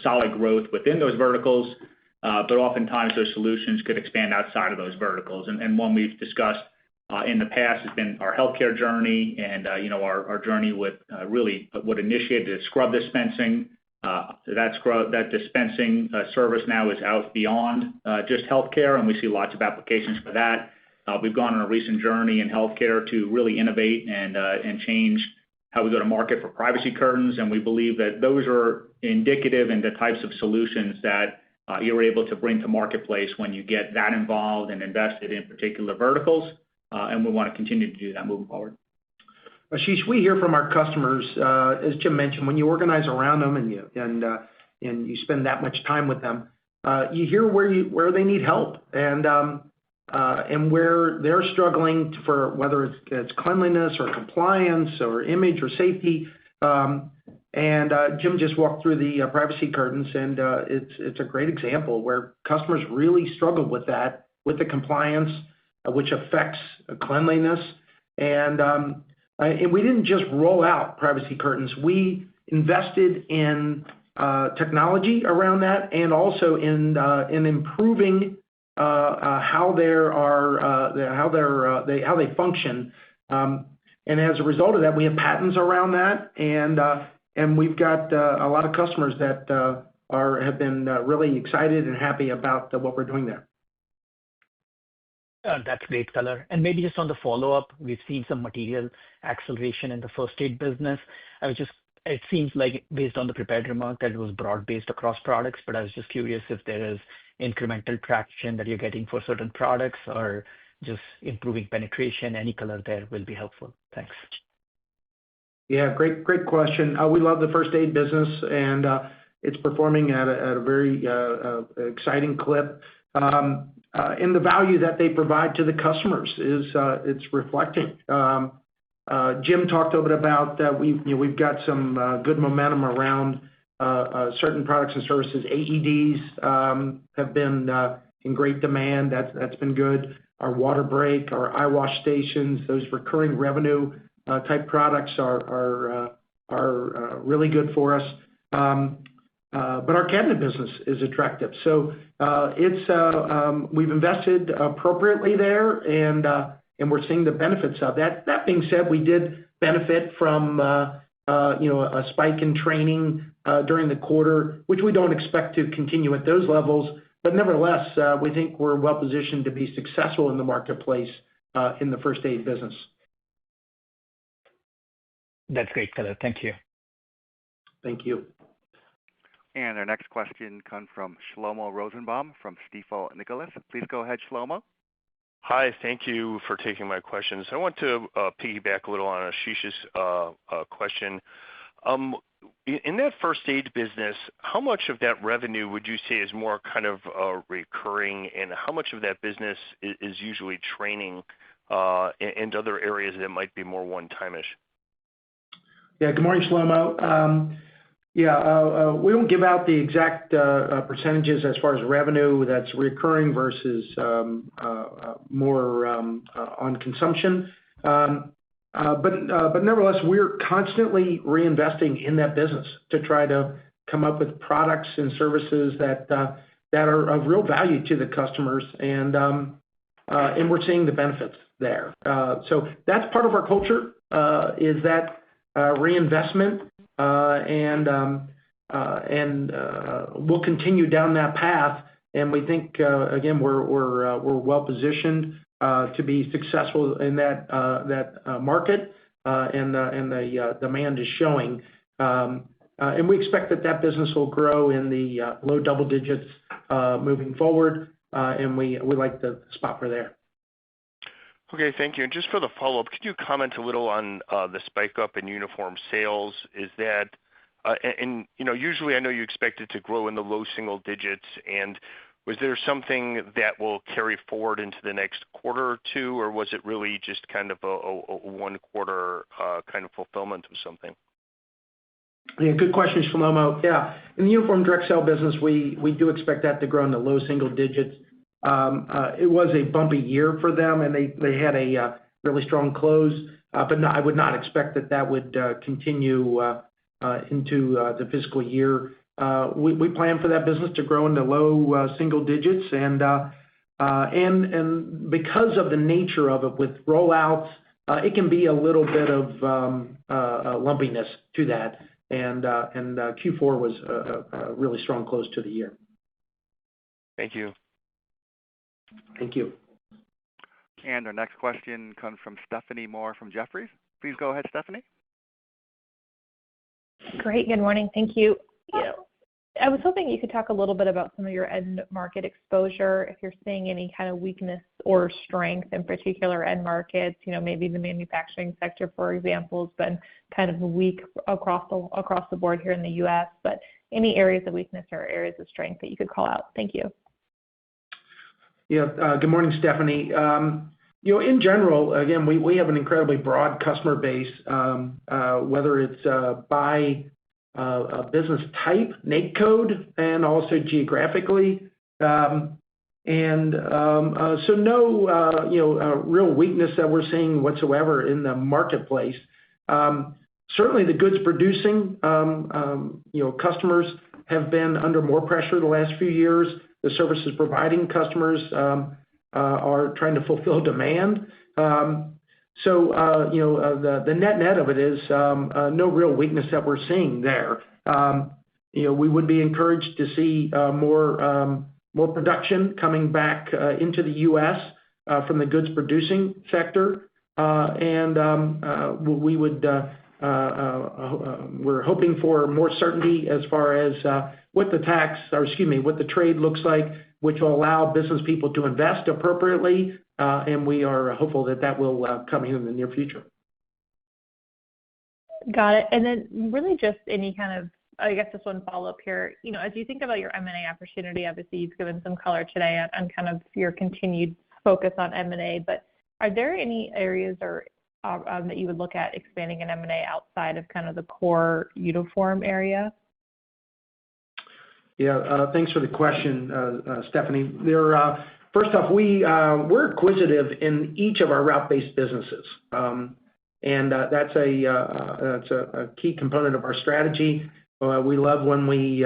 solid growth within those verticals, but oftentimes those solutions could expand outside of those verticals. And one we've discussed in the past has been our healthcare journey and our journey with really what initiated scrub dispensing. That dispensing service now is out beyond just healthcare, and we see lots of applications for that. We've gone on a recent journey in healthcare to really innovate and change how we go to market for privacy curtains, and we believe that those are indicative in the types of solutions that you're able to bring to marketplace when you get that involved and invested in particular verticals, and we want to continue to do that moving forward. Ashish, we hear from our customers, as Jim mentioned, when you organize around them and you spend that much time with them, you hear where they need help and where they're struggling for whether it's cleanliness or compliance or image or safety. And Jim just walked through the privacy curtains, and it's a great example where customers really struggle with that, with the compliance, which affects cleanliness. And we didn't just roll out privacy curtains. We invested in technology around that and also in improving how they function. And as a result of that, we have patents around that, and we've got a lot of customers that have been really excited and happy about what we're doing there. That's great color. And maybe just on the follow-up, we've seen some material acceleration in the first aid business. It seems like based on the prepared remark that it was broad-based across products, but I was just curious if there is incremental traction that you're getting for certain products or just improving penetration. Any color there will be helpful. Thanks. Yeah, great question. We love the first aid business, and it's performing at a very exciting clip. And the value that they provide to the customers it's reflecting. Jim talked a little bit about that. We've got some good momentum around certain products and services. AEDs have been in great demand. That's been good. Our water break, our eye wash stations, those recurring revenue type products are really good for us. But our cabinet business is attractive. So we've invested appropriately there, and we're seeing the benefits of that. That being said, we did benefit from a spike in training during the quarter, which we don't expect to continue at those levels. But nevertheless, we think we're well positioned to be successful in the marketplace in the first aid business. That's great color. Thank you. Thank you. And our next question comes from Shlomo Rosenbaum from Stifel Nicolaus. Please go ahead, Shlomo. Hi, thank you for taking my questions. I want to piggyback a little on Ashish's question. In that first aid business, how much of that revenue would you say is more kind of recurring, and how much of that business is usually training and other areas that might be more one-time-ish? Yeah, good morning, Shlomo. We don't give out the exact percentages as far as revenue that's recurring versus more on consumption. But nevertheless, we're constantly reinvesting in that business to try to come up with products and services that are of real value to the customers, and we're seeing the benefits there. So that's part of our culture, is that reinvestment, and we'll continue down that path. And we think again we're well positioned to be successful in that market, and the demand is showing. And we expect that business will grow in the low double digits moving forward, and we like the spot for there. Okay, thank you. And just for the follow-up, could you comment a little on the spike up in uniform sales? Is that, and usually I know you expect it to grow in the low single digits, and was there something that will carry forward into the next quarter or two, or was it really just kind of a one-quarter kind of fulfillment of something? Yeah, good question, Shlomo. Yeah, in the uniform direct sale business, we do expect that to grow in the low single digits. It was a bumpy year for them, and they had a really strong close, but no, I would not expect that would continue into the fiscal year. We plan for that business to grow in the low single digits, and because of the nature of it with rollouts, it can be a little bit of lumpiness to that. And Q4 was a really strong close to the year. Thank you. Thank you. And our next question comes from Stephanie Moore from Jefferies. Please go ahead, Stephanie. Great. Good morning. Thank you. I was hoping you could talk a little bit about some of your end market exposure, if you're seeing any kind of weakness or strength in particular end markets. Maybe the manufacturing sector, for example, has been kind of weak across the board here in the U.S., but any areas of weakness or areas of strength that you could call out? Thank you. Yeah. Good morning, Stephanie. In general, again, we have an incredibly broad customer base, whether it's by business type, NAICS code, and also geographically. So no real weakness that we're seeing whatsoever in the marketplace. Certainly the goods producing customers have been under more pressure the last few years. The services providing customers are trying to fulfill demand. So the net of it is no real weakness that we're seeing there. We would be encouraged to see more production coming back into the U.S. From the goods producing sector, and we're hoping for more certainty as far as what the trade looks like, which will allow business people to invest appropriately, and we are hopeful that will come here in the near future. Got it. And then really just any kind of, I guess just one follow-up here. As you think about your M&A opportunity, obviously you've given some color today on kind of your continued focus on M&A, but are there any areas that you would look at expanding an M&A outside of kind of the core uniform area? Yeah, thanks for the question, Stephanie. First off, we're acquisitive in each of our route-based businesses, and that's a key component of our strategy. We love when we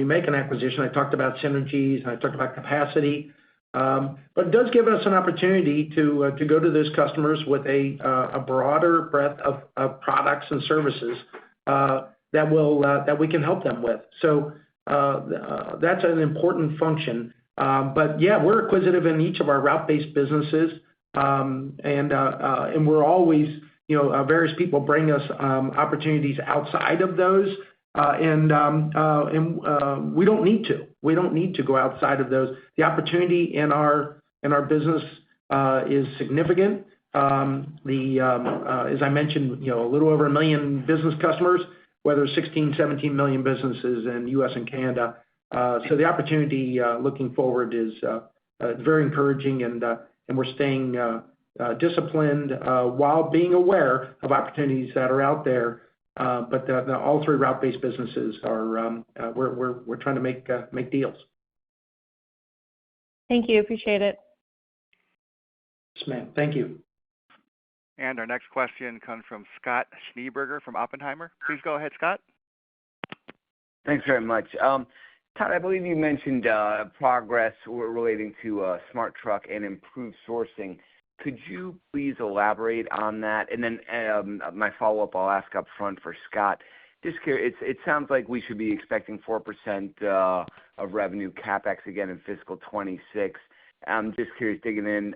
make an acquisition. I talked about synergies, and I talked about capacity, but it does give us an opportunity to go to those customers with a broader breadth of products and services that we can help them with. So that's an important function. But yeah, we're acquisitive in each of our route-based businesses, and we're always, various people bring us opportunities outside of those, and we don't need to. We don't need to go outside of those. The opportunity in our business is significant. As I mentioned, a little over 1 million business customers, whether 16, 17 million businesses in U.S. and Canada. So the opportunity looking forward is very encouraging, and we're staying disciplined while being aware of opportunities that are out there. But all three route-based businesses are we're trying to make deals. Thank you. Appreciate it. Yes, ma'am. Thank you. And our next question comes from Scott Schneeberger from Oppenheimer. Please go ahead, Scott. Thanks very much. Todd, I believe you mentioned progress relating to Smart Truck and improved sourcing. Could you please elaborate on that? And then my follow-up I'll ask up front for Scott. Just curious, it sounds like we should be expecting 4% of revenue CapEx again in fiscal 26. I'm just curious, digging in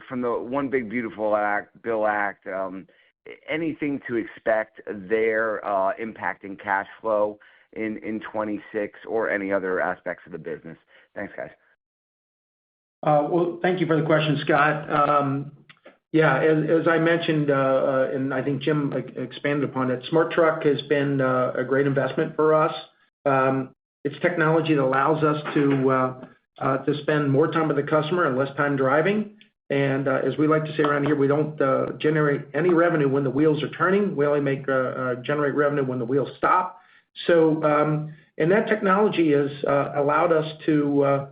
from the One Big Beautiful Bill Act, anything to expect there impacting cash flow in 26 or any other aspects of the business? Thanks, guys. Well, thank you for the question, Scott. Yeah, as I mentioned, and I think Jim expanded upon it, Smart Truck has been a great investment for us. It's technology that allows us to spend more time with the customer and less time driving. And as we like to say around here, we don't generate any revenue when the wheels are turning. We only generate revenue when the wheels stop. So, and that technology has allowed us to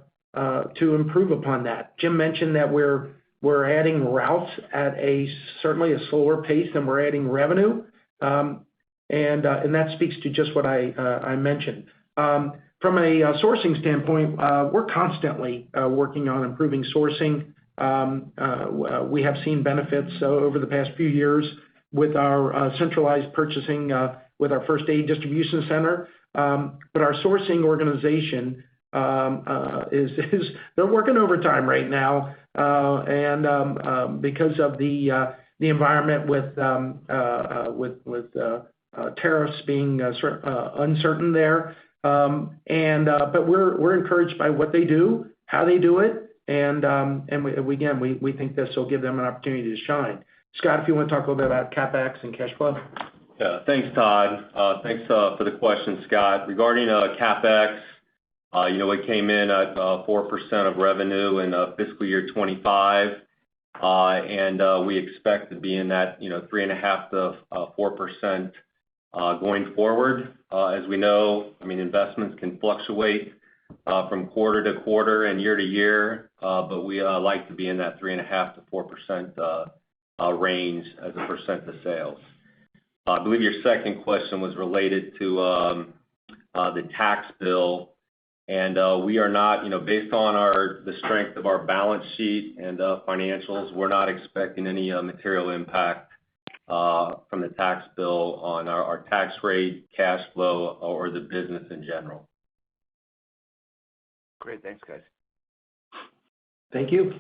improve upon that. Jim mentioned that we're adding routes at certainly a slower pace than we're adding revenue, and that speaks to just what I mentioned. From a sourcing standpoint, we're constantly working on improving sourcing. We have seen benefits over the past few years with our centralized purchasing with our first aid distribution center, but our sourcing organization they're working overtime right now, and because of the environment with tariffs being uncertain there, but we're encouraged by what they do, how they do it, and we think this will give them an opportunity to shine. Scott, if you want to talk a little bit about CapEx and cash flow. Yeah, thanks, Todd. Thanks for the question, Scott. Regarding CapEx, we came in at 4% of revenue in fiscal year 25, and we expect to be in that 3.5% to 4% going forward. As we know, investments can fluctuate from quarter to quarter and year to year, but we like to be in that 3.5% to 4% range as a percent of sales. I believe your second question was related to the tax bill, and we are not, based on the strength of our balance sheet and financials, we're not expecting any material impact from the tax bill on our tax rate, cash flow, or the business in general. Great, thanks, guys. Thank you.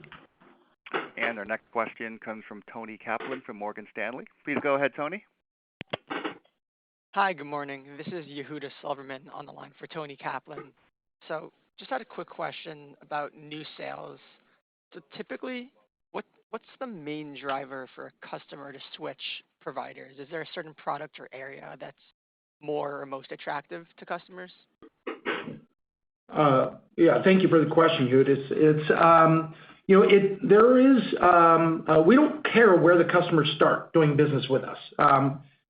And our next question comes from Tony Kaplan from Morgan Stanley. Please go ahead, Tony. Hi, good morning. This is Yehuda Silverman on the line for Tony Kaplan. So just had a quick question about new sales. So typically, what's the main driver for a customer to switch providers? Is there a certain product or area that's more or most attractive to customers? Yeah, thank you for the question, Yehuda. We don't care where the customers start doing business with us.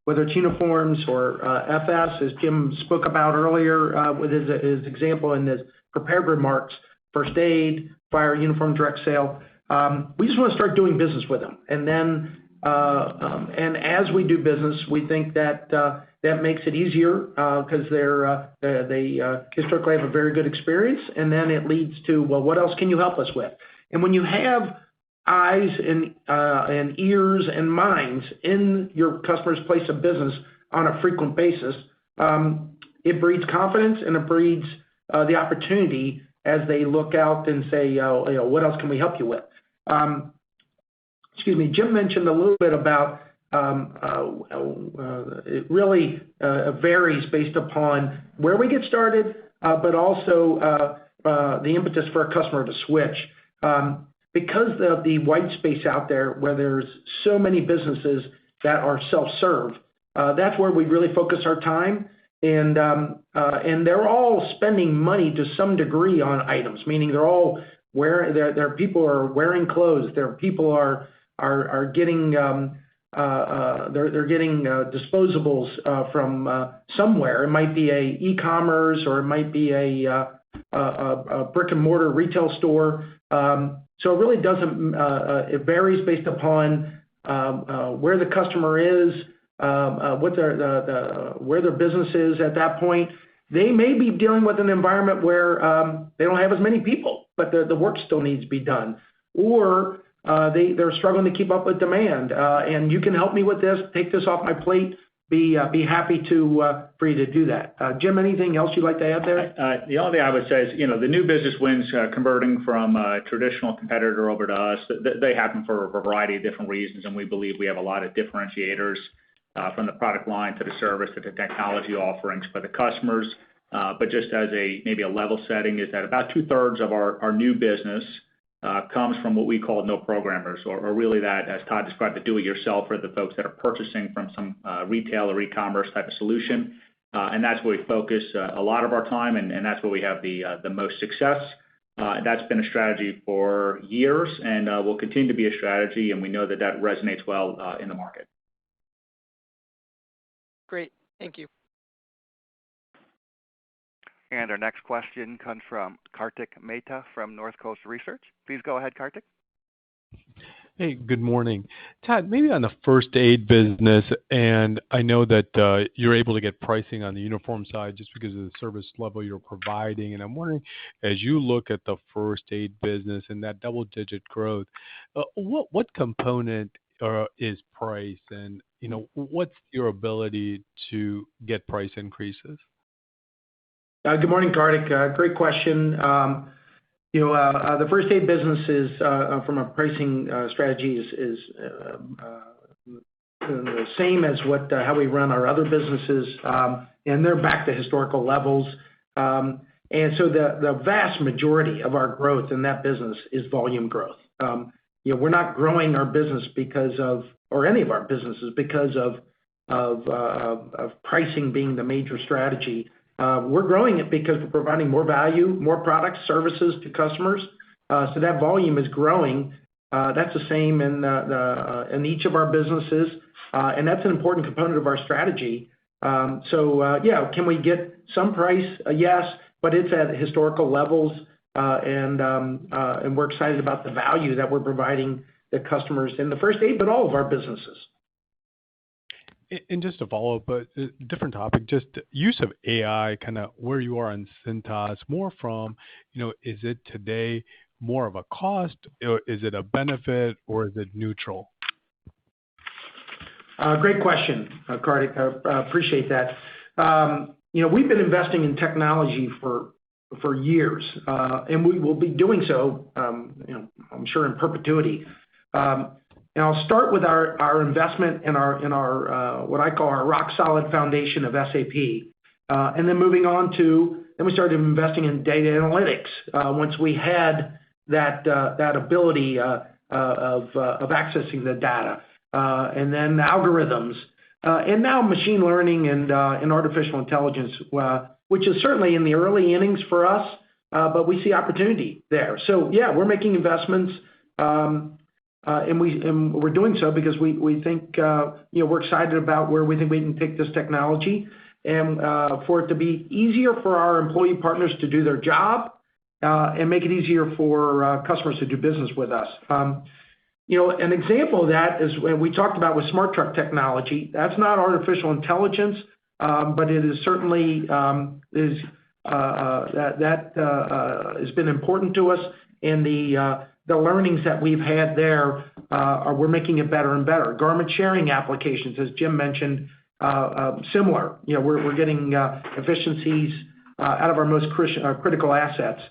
Whether it's uniforms or FS, as Jim spoke about earlier with his example in his prepared remarks, first aid, fire, uniform, direct sale. We just want to start doing business with them. And then, and as we do business, we think that that makes it easier because they historically have a very good experience. And then it leads to, well, what else can you help us with? And when you have eyes and ears and minds in your customer's place of business on a frequent basis, it breeds confidence and it breeds the opportunity as they look out and say, what else can we help you with? Jim mentioned a little bit about it really varies based upon where we get started, but also the impetus for a customer to switch. Because of the white space out there where there's so many businesses that are self-serve, that's where we really focus our time. And they're all spending money to some degree on items, meaning they're all their people are wearing clothes. Their people are getting they're getting disposables from somewhere. It might be a e-commerce or it might be a brick and mortar retail store. So it really doesn't. It varies based upon where the customer is, what where their business is at that point. They may be dealing with an environment where they don't have as many people, but the work still needs to be done, or they're struggling to keep up with demand. And you can help me with this. Take this off my plate. Be happy for you to do that. Jim, anything else you'd like to add there? The only thing I would say is, the new business wins converting from a traditional competitor over to us, they happen for a variety of different reasons, and we believe we have a lot of differentiators from the product line to the service to the technology offerings for the customers. But just as maybe a level setting is that about 2/3 of our new business comes from what we call no programmers, or really that, as Todd described, the do-it-yourself, or the folks that are purchasing from some retail or e-commerce type of solution. And that's where we focus a lot of our time, and that's where we have the most success. That's been a strategy for years, and will continue to be a strategy, and we know that resonates well in the market. Great. Thank you. And our next question comes from Kartik Mehta from Northcoast Research. Please go ahead, Kartik. Hey, good morning. Todd, maybe on the first aid business, and I know that you're able to get pricing on the uniform side just because of the service level you're providing. And I'm wondering, as you look at the first aid business and that double-digit growth, what component is price? And, what's your ability to get price increases? Good morning, Kartik. Great question. The first aid business is, from a pricing strategy, is the same as how we run our other businesses, and they're back to historical levels. And so the vast majority of our growth in that business is volume growth. We're not growing our business or any of our businesses because of pricing being the major strategy. We're growing it because we're providing more value, more products, services to customers. So that volume is growing. That's the same in each of our businesses, and that's an important component of our strategy. Can we get some price? Yes, but it's at historical levels, and we're excited about the value that we're providing the customers in the first aid, but all of our businesses. And just to follow up, but a different topic, just use of AI, kind of where you are on Cintas, more from, is it today more of a cost, or is it a benefit, or is it neutral? Great question, Kartik. I appreciate that. We've been investing in technology for years, and we will be doing so, I'm sure in perpetuity. And I'll start with our investment in our what I call our rock solid foundation of SAP, and then moving on then we started investing in data analytics once we had that ability of accessing the data, and then algorithms, and now machine learning and artificial intelligence, which is certainly in the early innings for us, but we see opportunity there. So yeah, we're making investments. And we're doing so because we think we're excited about where we think we can take this technology, and for it to be easier for our employee partners to do their job, and make it easier for customers to do business with us. An example of that is when we talked about with Smart Truck technology. That's not artificial intelligence, but it is certainly that has been important to us, and the learnings that we've had there, we're making it better and better. Garment sharing applications, as Jim mentioned, similar. We're getting efficiencies out of our most critical assets.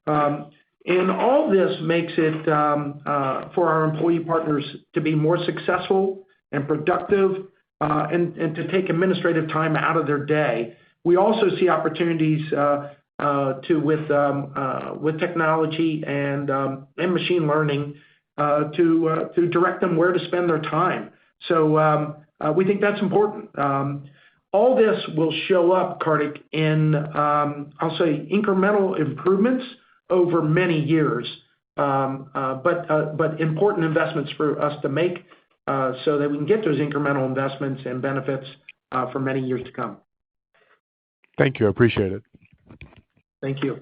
And all this makes it for our employee partners to be more successful and productive, and to take administrative time out of their day. We also see opportunities with technology and machine learning to direct them where to spend their time. So we think that's important. All this will show up, Kartik, in I'll say incremental improvements over many years, but important investments for us to make, so that we can get those incremental investments and benefits for many years to come. Thank you. I appreciate it. Thank you.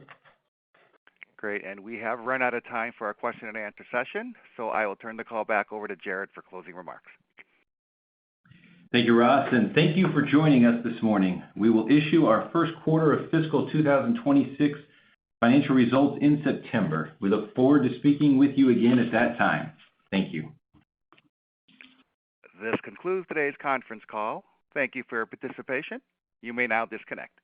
Great. And we have run out of time for our question and answer session, so I will turn the call back over to Jared for closing remarks. Thank you, Ross, and thank you for joining us this morning. We will issue our first quarter of fiscal 2026 financial results in September. We look forward to speaking with you again at that time. Thank you. This concludes today's conference call. Thank you for your participation. You may now disconnect.